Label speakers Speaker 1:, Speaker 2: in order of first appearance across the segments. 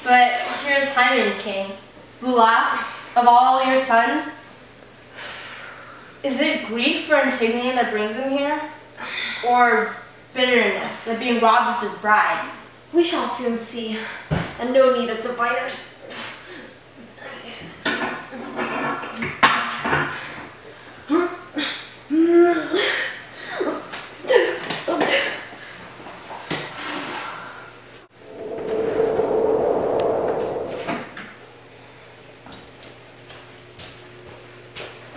Speaker 1: But here's Hymen, king, the last of all your sons. Is it grief for Antigone that brings him here? Or bitterness at being robbed of his bride?
Speaker 2: We shall soon see, and no need of diviners.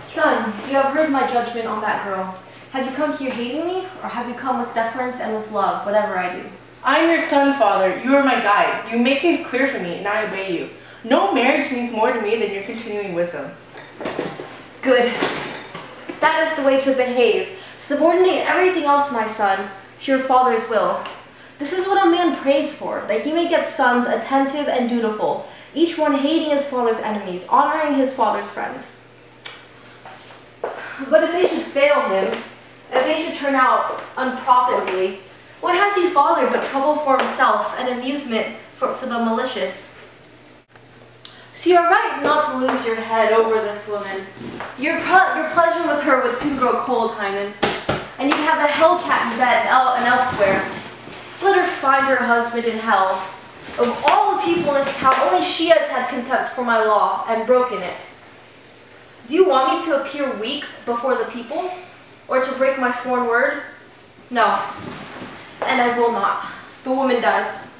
Speaker 2: Son, you have heard my judgment on that girl. Have you come here hating me, or have you come with deference and with love, whatever I do?
Speaker 3: I am your son, Father. You are my guide. You make things clear for me, and I obey you. No marriage means more to me than your continuing wisdom.
Speaker 2: Good. That is the way to behave. Subordinate everything else, my son, to your father's will. This is what a man prays for, that he may get sons attentive and dutiful, each one hating his father's enemies, honoring his father's friends. But if they should fail him, if they should turn out unprofitably, what has he fathered but trouble for himself and amusement for the malicious? So you are right not to lose your head over this woman. Your pleasure with her would soon grow cold, Hymen, and you can have the hellcat in bed and elsewhere. Let her find her husband in hell. Of all the people in this town, only she has had contempt for my law and broken it. Do you want me to appear weak before the people, or to break my sworn word? No, and I will not. The woman does.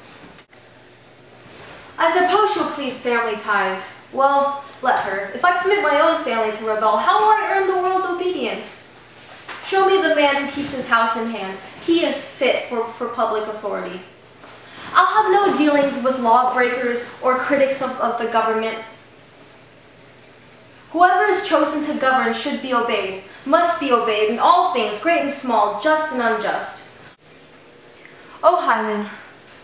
Speaker 2: I suppose she'll plead family ties. Well, let her. If I permit my own family to rebel, how will I earn the world's obedience? Show me the man who keeps his house in hand. He is fit for public authority. I'll have no dealings with lawbreakers or critics of the government. Whoever is chosen to govern should be obeyed, must be obeyed in all things, great and small, just and unjust. Oh, Hymen,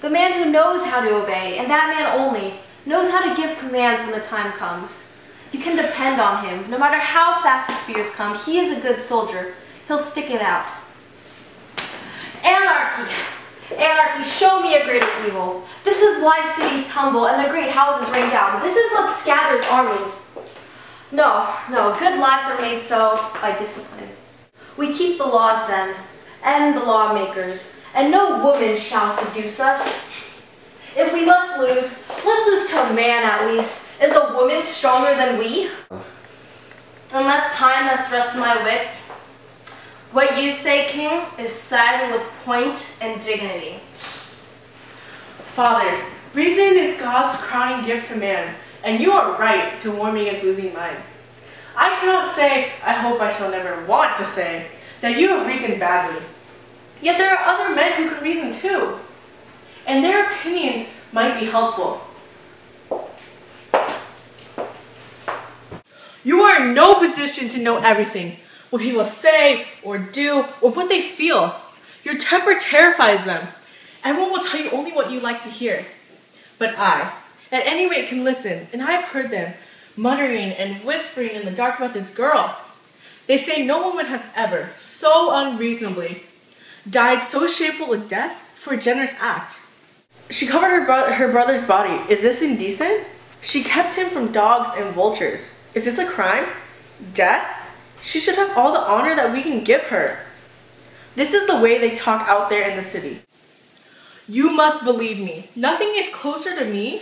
Speaker 2: the man who knows how to obey, and that man only, knows how to give commands when the time comes. You can depend on him. No matter how fast the spears come, he is a good soldier. He'll stick it out. Anarchy! Anarchy, show me a greater evil. This is why cities tumble and the great houses rain down. This is what scatters armies. No, good lives are made so by discipline. We keep the laws then, and the lawmakers, and no woman shall seduce us. If we must lose, let's lose to a man at least. Is a woman stronger than we?
Speaker 1: Unless time has stressed my wits, what you say, king, is said with point and dignity.
Speaker 3: Father, reason is God's crowning gift to man, and you are right to warn me against losing mine. I cannot say, I hope I shall never want to say, that you have reasoned badly. Yet there are other men who can reason too, and their opinions might be helpful. You are in no position to know everything, what people say or do or what they feel. Your temper terrifies them. Everyone will tell you only what you like to hear. But I, at any rate, can listen, and I have heard them muttering and whispering in the dark about this girl. They say no woman has ever, so unreasonably, died so shameful a death for a generous act. She covered her brother's body. Is this indecent? She kept him from dogs and vultures. Is this a crime? Death? She should have all the honor that we can give her. This is the way they talk out there in the city. You must believe me. Nothing is closer to me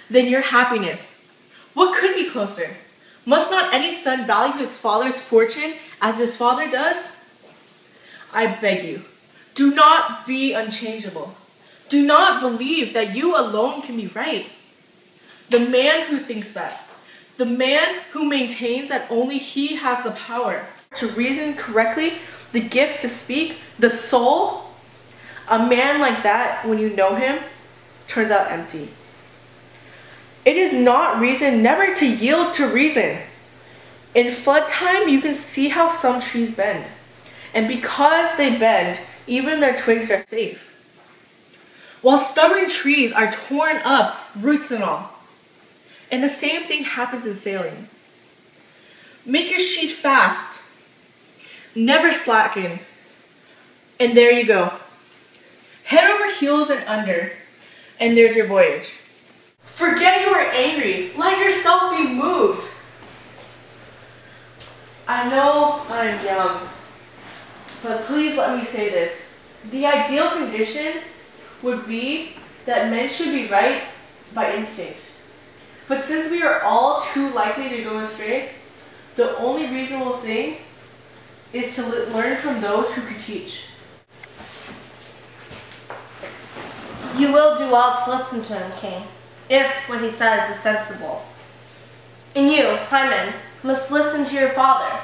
Speaker 3: than your happiness. What could be closer? Must not any son value his father's fortune as his father does? I beg you, do not be unchangeable. Do not believe that you alone can be right. The man who thinks that, the man who maintains that only he has the power to reason correctly, the gift to speak, the soul, a man like that, when you know him, turns out empty. It is not reason never to yield to reason. In flood time, you can see how some trees bend. And because they bend, even their twigs are safe. While stubborn trees are torn up, roots and all. And the same thing happens in sailing. Make your sheet fast. Never slacken. And there you go. Head over heels and under. And there's your voyage. For angry. Let yourself be moved. I know I'm young, but please let me say this. The ideal condition would be that men should be right by instinct. But since we are all too likely to go astray, the only reasonable thing is to learn from those who could teach.
Speaker 1: You will do well to listen to him, King, if what he says is sensible. And you, Hymen, must listen to your father.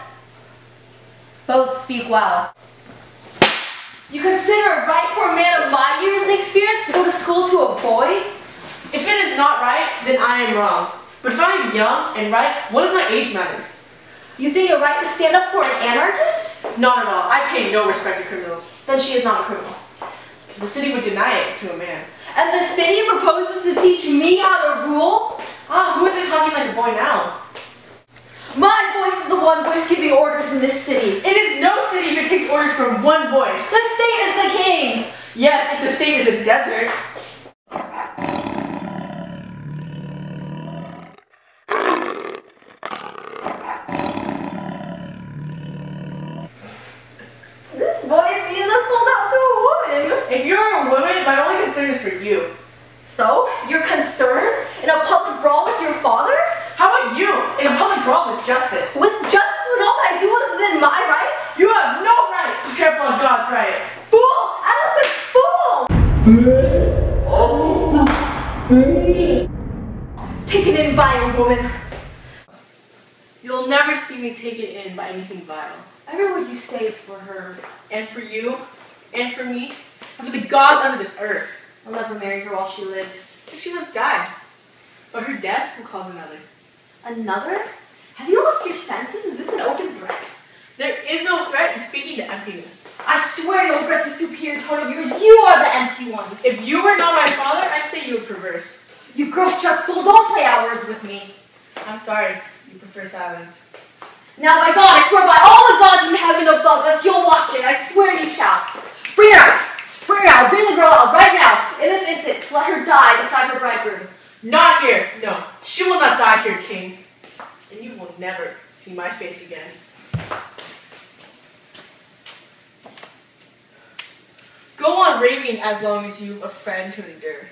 Speaker 1: Both speak well.
Speaker 2: You consider it right for a man of my years and experience to go to school to a boy?
Speaker 3: If it is not right, then I am wrong. But if I am young and right, what does my age matter?
Speaker 2: You think it right to stand up for an anarchist?
Speaker 3: Not at all. I pay no respect to criminals.
Speaker 2: Then she is not a criminal.
Speaker 3: The city would deny it to a man.
Speaker 2: And the city proposes to teach me how to rule?
Speaker 3: Ah, who is it talking like a boy now?
Speaker 2: My voice is the one voice giving orders in this city.
Speaker 3: It is no city if it takes orders from one voice.
Speaker 2: The state is the king.
Speaker 3: Yes, if the state is a desert.
Speaker 2: This boy seems to sold out to a woman.
Speaker 3: If you're a woman, my only concern is for you.
Speaker 2: So, you're concerned in a public brawl with your father?
Speaker 3: How about you in a public brawl with justice?
Speaker 2: With justice when all I do is within my rights?
Speaker 3: You have no right to trample on God's right.
Speaker 2: Fool! I was a fool! Taken in by a woman.
Speaker 3: You'll never see me taken in by anything vile.
Speaker 2: Every word you say is for her.
Speaker 3: And for you, and for me, and for the gods under this earth.
Speaker 2: I'll never marry her while she lives.
Speaker 3: And she must die. But her death will cause another.
Speaker 2: Another? Have you lost your senses? Is this an open threat?
Speaker 3: There is no threat in speaking to emptiness.
Speaker 2: I swear you'll regret the superior tone of yours. You are the empty one.
Speaker 3: If you were not my father, I'd say you were perverse.
Speaker 2: You girl-struck fool, don't play out words with me.
Speaker 3: I'm sorry, you prefer silence.
Speaker 2: Now, by God, I swear by all the gods in heaven above us, you'll watch it. I swear you shall. Bring her out. Bring her out. Bring the girl out right now, in this instant, to let her die beside her bridegroom.
Speaker 3: Not here. No, she will not die here, King. And you will never see my face again. Go on raving as long as you've a friend to endure.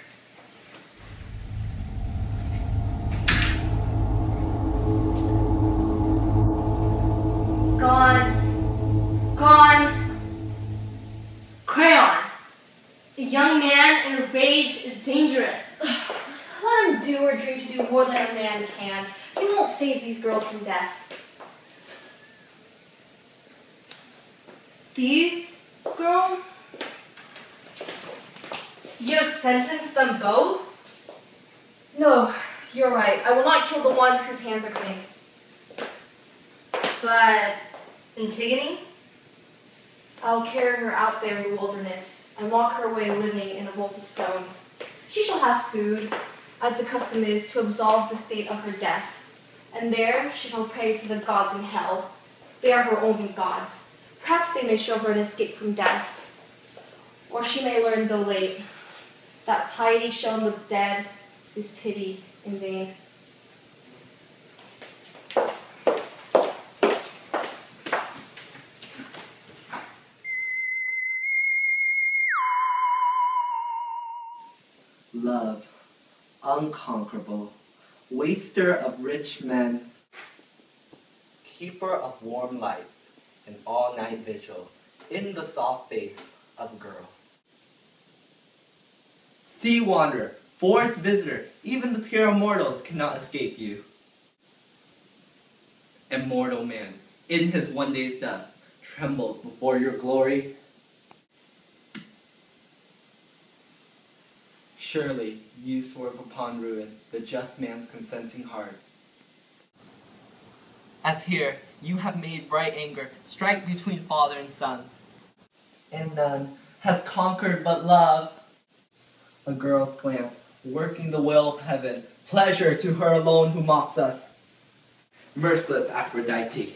Speaker 1: Gone. Gone. Crayon. A young man in a rage is dangerous.
Speaker 2: Let him do or dream to do more than a man can. He won't save these girls from death.
Speaker 1: These girls? You have sentenced them both?
Speaker 2: No, you're right. I will not kill the one whose hands are clean.
Speaker 1: But Antigone?
Speaker 2: I'll carry her out there in the wilderness and lock her away living in a vault of stone. She shall have food, as the custom is, to absolve the state of her death. And there she shall pray to the gods in hell. They are her only gods. Perhaps they may show her an escape from death. Or she may learn, though late, that piety shown the dead is pity in vain.
Speaker 4: Love, unconquerable, waster of rich men,
Speaker 5: keeper of warm lights, and all-night vigil in the soft face of a girl.
Speaker 4: sea wanderer, forest visitor, even the pure immortals cannot escape you. Immortal man, in his one day's death, trembles before your glory. Surely you swerve upon ruin, the just man's consenting heart. As here, you have made bright anger strike between father and son. And none has conquered but love. A girl's glance, working the will of heaven, pleasure to her alone who mocks us. Merciless Aphrodite,